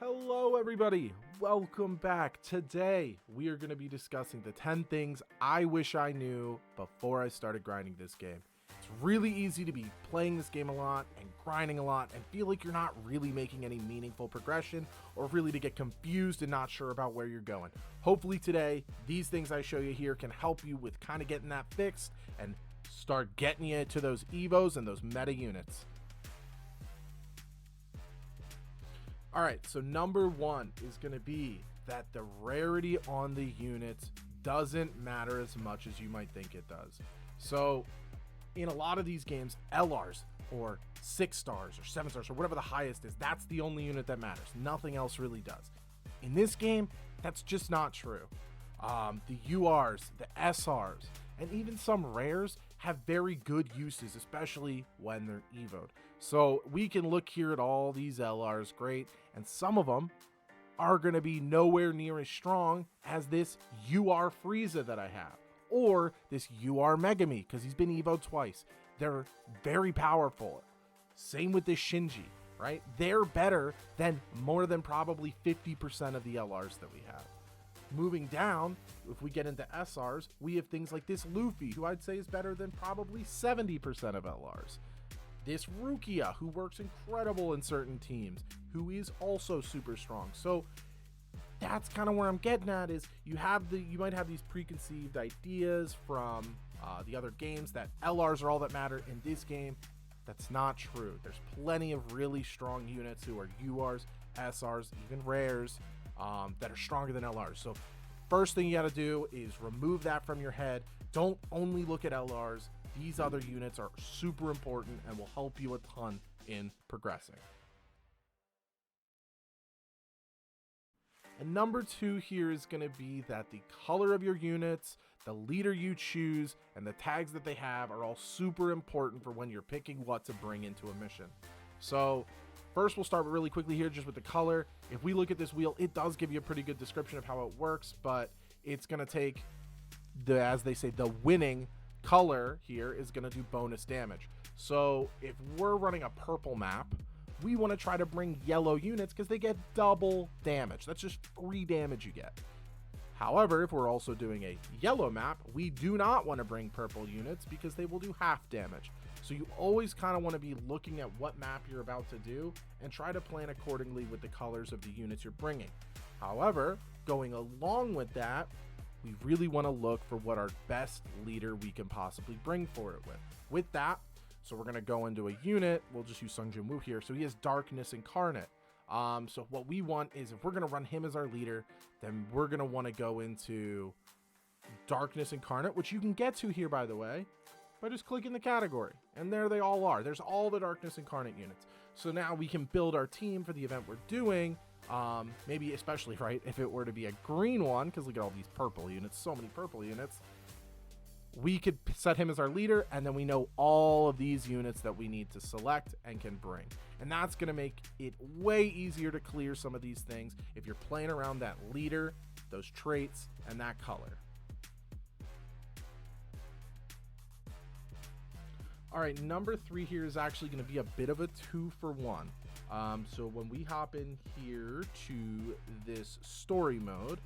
Hello everybody, welcome back. Today we are going to be discussing the 10 things I wish I knew before I started grinding this game. It's really easy to be playing this game a lot and grinding a lot and feel like you're not really making any meaningful progression, or really to get confused and not sure about where you're going. Hopefully today, these things I show you here can help you with kind of getting that fixed and start getting you to those evos and those meta units. All right, so number one is going to be that the rarity on the units doesn't matter as much as you might think it does. So in a lot of these games, LRs or 6 stars or 7 stars or whatever the highest is, that's the only unit that matters. Nothing else really does. In this game, that's just not true. The URs, the SRs, and even some rares have very good uses, especially when they're evoed. So we can look here at all these LRs, great, and some of them are going to be nowhere near as strong as this UR Frieza that I have, or this UR Megami, because he's been evoed twice. They're very powerful. Same with this Shinji, right? They're better than more than probably 50% of the LRs that we have. Moving down, if we get into SRs, we have things like this Luffy, who I'd say is better than probably 70% of LRs. This Rukia, who works incredible in certain teams, who is also super strong. So that's kind of where I'm getting at, is you might have these preconceived ideas from the other games that LRs are all that matter. In this game, that's not true. There's plenty of really strong units who are URs, SRs, even rares, that are stronger than LRs. So first thing you got to do is remove that from your head. Don't only look at LRs. These other units are super important and will help you a ton in progressing. And number two here is going to be that the color of your units, the leader you choose, and the tags that they have are all super important for when you're picking what to bring into a mission. So first, we'll start really quickly here just with the color. If we look at this wheel, it does give you a pretty good description of how it works, but it's going to take as they say, the winning color here is going to do bonus damage. So if we're running a purple map, we want to try to bring yellow units because they get double damage. That's just 3 damage you get. However, if we're also doing a yellow map, we do not want to bring purple units because they will do half damage. So you always kind of want to be looking at what map you're about to do and try to plan accordingly with the colors of the units you're bringing. However, going along with that, we really want to look for what our best leader we can possibly bring for it with that. So we're going to go into a unit. We'll just use Sung Jin Woo here. So he has Darkness Incarnate. So what we want is, if we're going to run him as our leader, then we're going to want to go into Darkness Incarnate, which you can get to here, by the way, by just clicking the category. And there they all are. There's all the Darkness Incarnate units. So now we can build our team for the event we're doing. Maybe especially, right, if it were to be a green one, because look at all these purple units, so many purple units. We could set him as our leader, and then we know all of these units that we need to select and can bring. And that's going to make it way easier to clear some of these things if you're playing around that leader, those traits, and that color. All right, number 3 here is actually going to be a bit of a 2-for-1. So when we hop in here to this story mode,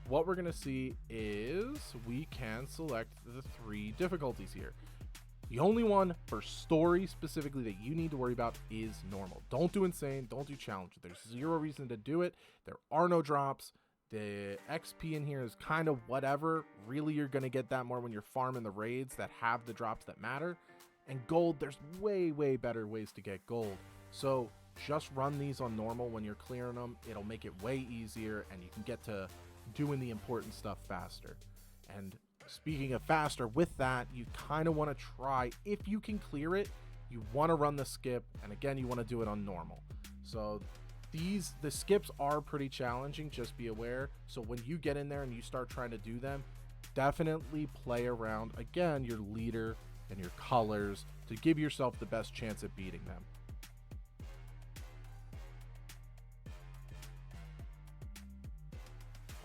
what we're going to see is we can select the 3 difficulties here. The only one for story specifically that you need to worry about is normal. Don't do insane. Don't do challenge. There's 0 reason to do it. There are no drops. The XP in here is kind of whatever. Really, you're going to get that more when you're farming the raids that have the drops that matter. And gold, there's way better ways to get gold. So just run these on normal when you're clearing them. It'll make it way easier, and you can get to doing the important stuff faster. And speaking of faster, with that, you kind of want to try, if you can clear it, you want to run the skip, and again, you want to do it on normal. So the skips are pretty challenging, just be aware. So when you get in there and you start trying to do them, definitely play around, again, your leader and your colors to give yourself the best chance at beating them.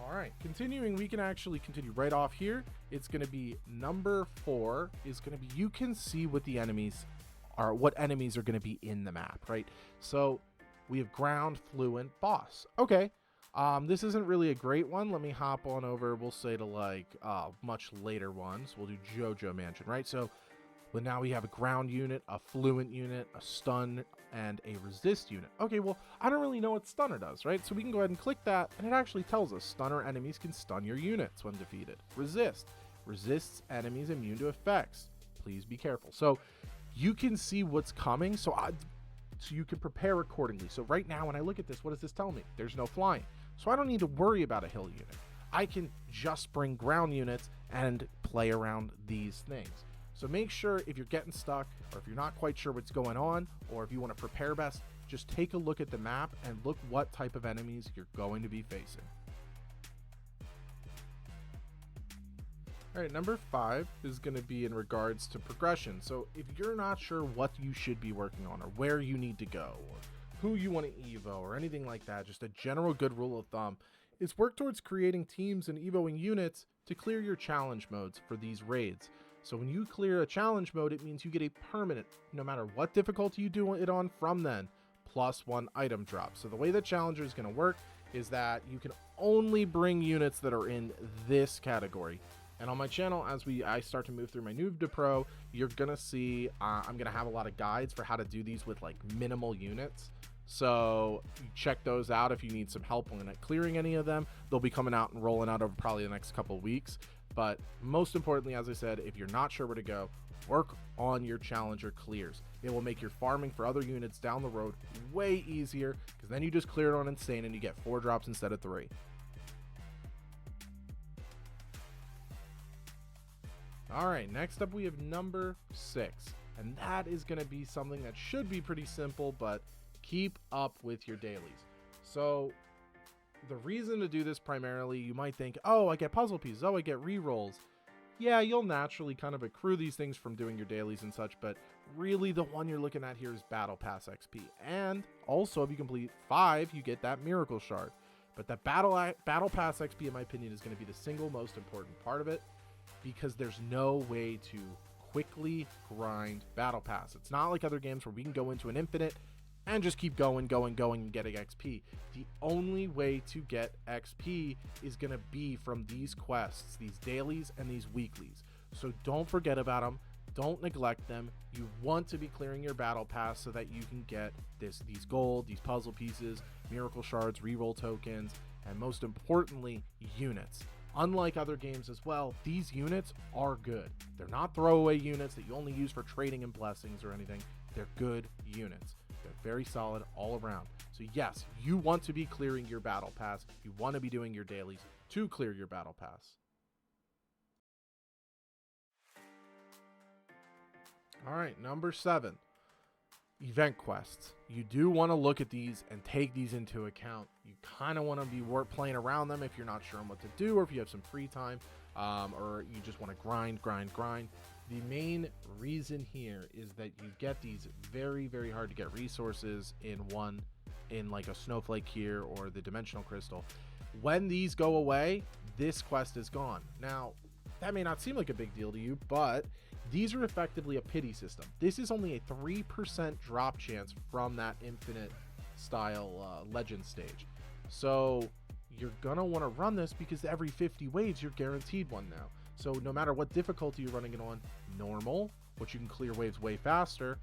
All right, continuing, we can actually continue right off here. It's going to be number 4 is going to be, you can see what the enemies are, what enemies are going to be in the map, right? So we have ground, fluent, boss. Okay. This isn't really a great one. Let me hop on over. We'll say to like much later ones. We'll do JoJo Mansion, right? So, but now we have a ground unit, a fluent unit, a stun, and a resist unit. Okay, well, I don't really know what stunner does, right? So we can go ahead and click that, and it actually tells us stunner enemies can stun your units when defeated. Resist resists enemies immune to effects. Please be careful. So you can see what's coming. So you can prepare accordingly. So right now, when I look at this, what does this tell me? There's no flying. So I don't need to worry about a hill unit. I can just bring ground units and play around these things. So make sure if you're getting stuck or if you're not quite sure what's going on or if you want to prepare best, just take a look at the map and look what type of enemies you're going to be facing. All right, number 5 is going to be in regards to progression. So if you're not sure what you should be working on or where you need to go or who you want to evo or anything like that, just a general good rule of thumb is work towards creating teams and evoing units to clear your challenge modes for these raids. So when you clear a challenge mode, it means you get a permanent, no matter what difficulty you do it on from then, +1 item drop. So the way the challenger is going to work is that you can only bring units that are in this category. And on my channel, as I start to move through my Noob to Pro, you're going to see I'm going to have a lot of guides for how to do these with like minimal units. So check those out if you need some help on clearing any of them. They'll be coming out and rolling out over probably the next couple of weeks. But most importantly, as I said, if you're not sure where to go, work on your challenger clears. It will make your farming for other units down the road way easier because then you just clear it on Insane and you get 4 drops instead of 3. All right, next up we have number 6, and that is going to be something that should be pretty simple, but keep up with your dailies. So the reason to do this primarily, you might think, oh, I get puzzle pieces, oh, I get rerolls. Yeah, you'll naturally kind of accrue these things from doing your dailies and such, but really the one you're looking at here is Battle Pass XP. And also, if you complete 5, you get that Miracle Shard. But that Battle Pass XP, in my opinion, is going to be the single most important part of it, because there's no way to quickly grind Battle Pass. It's not like other games where we can go into an infinite and just keep going and getting XP. The only way to get XP is going to be from these quests, these dailies and these weeklies. So don't forget about them. Don't neglect them. You want to be clearing your Battle Pass so that you can get these gold, these puzzle pieces, miracle shards, reroll tokens, and most importantly, units. Unlike other games as well, these units are good. They're not throwaway units that you only use for trading and blessings or anything. They're good units. They're very solid all around. So yes, you want to be clearing your Battle Pass. You want to be doing your dailies to clear your Battle Pass. All right, number 7. Event quests. You do want to look at these and take these into account. You kind of want to be playing around them if you're not sure on what to do or if you have some free time or you just want to grind. The main reason here is that you get these very, very hard to get resources in like a snowflake here or the dimensional crystal. When these go away, this quest is gone. Now, that may not seem like a big deal to you, but these are effectively a pity system. This is only a 3% drop chance from that infinite style legend stage. So you're gonna want to run this because every 50 waves you're guaranteed one now. So no matter what difficulty you're running it on, normal, which you can clear waves way faster,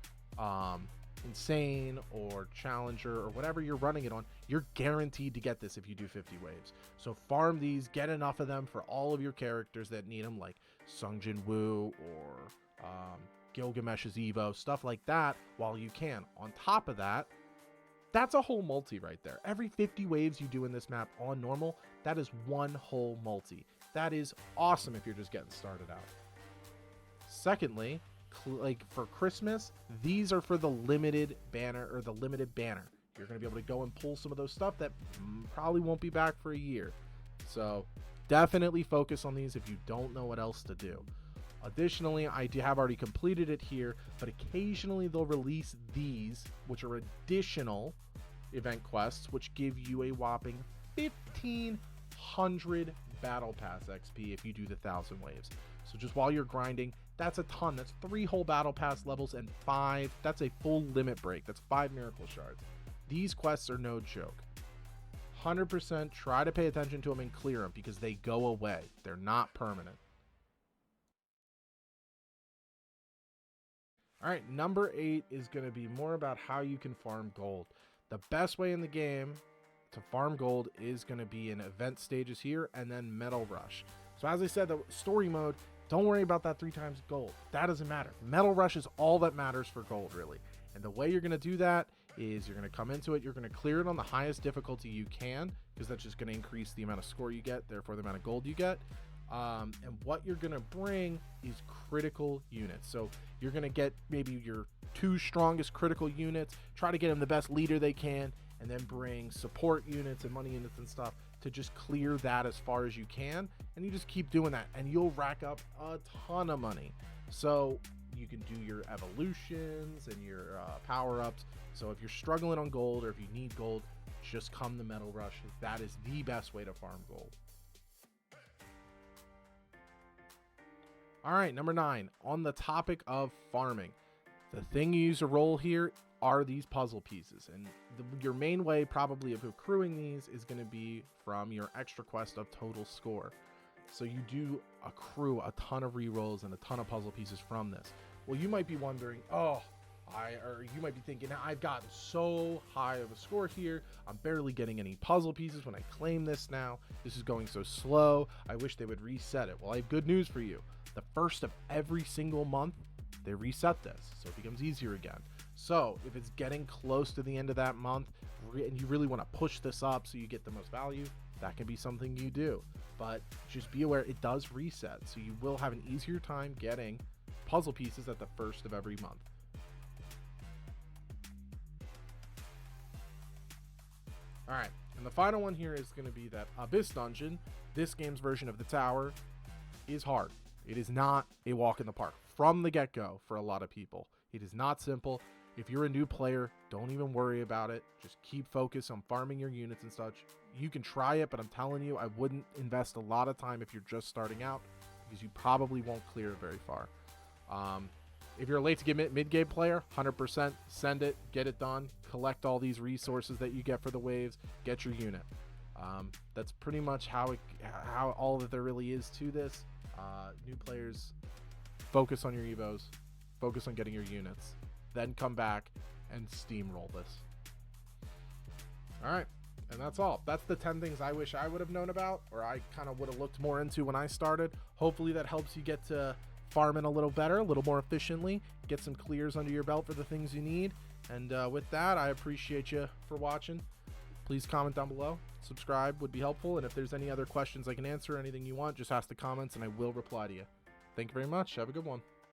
insane or challenger or whatever you're running it on, you're guaranteed to get this if you do 50 waves. So farm these, get enough of them for all of your characters that need them, like Sung Jin Woo or Gilgamesh's Evo, stuff like that while you can. On top of that, that's a whole multi right there. Every 50 waves you do in this map on normal, that is one whole multi. That is awesome if you're just getting started out. Secondly, like for Christmas, these are for the limited banner or the limited banner. You're going to be able to go and pull some of those stuff that probably won't be back for a year. So definitely focus on these if you don't know what else to do. Additionally, I have already completed it here, but occasionally they'll release these, which are additional event quests, which give you a whopping 1,500 Battle Pass XP if you do the 1,000 waves. So just while you're grinding, that's a ton. That's 3 whole Battle Pass levels and 5. That's a full limit break. That's 5 miracle shards. These quests are no joke. 100% try to pay attention to them and clear them because they go away. They're not permanent. All right, number 8 is going to be more about how you can farm gold. The best way in the game to farm gold is going to be in event stages here and then Metal Rush. So as I said, the story mode, don't worry about that 3 times gold. That doesn't matter. Metal Rush is all that matters for gold, really. And the way you're going to do that is you're going to come into it, you're going to clear it on the highest difficulty you can, because that's just going to increase the amount of score you get, therefore the amount of gold you get. And what you're going to bring is critical units. So you're going to get maybe your 2 strongest critical units, try to get them the best leader they can, and then bring support units and money units and stuff to just clear that as far as you can. And you just keep doing that and you'll rack up a ton of money. So you can do your evolutions and your power-ups. So if you're struggling on gold or if you need gold, just come to Metal Rush. That is the best way to farm gold. All right, number 9, on the topic of farming. The thing you use to roll here are these puzzle pieces. And your main way probably of accruing these is going to be from your extra quest of total score. So you do accrue a ton of rerolls and a ton of puzzle pieces from this. Well, you might be wondering, or you might be thinking, I've gotten so high of a score here. I'm barely getting any puzzle pieces when I claim this now. This is going so slow. I wish they would reset it. Well, I have good news for you. The first of every single month, they reset this, so it becomes easier again. So if it's getting close to the end of that month and you really want to push this up so you get the most value, that can be something you do. But just be aware it does reset, so you will have an easier time getting puzzle pieces at the first of every month. All right, and the final one here is going to be that Abyss Dungeon, this game's version of the tower, is hard. It is not a walk in the park from the get-go for a lot of people. It is not simple. If you're a new player, don't even worry about it. Just keep focused on farming your units and such. You can try it, but I'm telling you, I wouldn't invest a lot of time if you're just starting out because you probably won't clear it very far. If you're a late to get mid-game player, 100% send it, get it done, collect all these resources that you get for the waves, get your unit. That's pretty much how all that there really is to this. New players, focus on your evos, focus on getting your units, then come back and steamroll this. All right, and that's all. That's the 10 things I wish I would have known about, or I kind of would have looked more into when I started. Hopefully that helps you get to farming a little better, a little more efficiently, get some clears under your belt for the things you need. And with that, I appreciate you for watching. Please comment down below. Subscribe would be helpful. And if there's any other questions I can answer, anything you want, just ask the comments and I will reply to you. Thank you very much. Have a good one.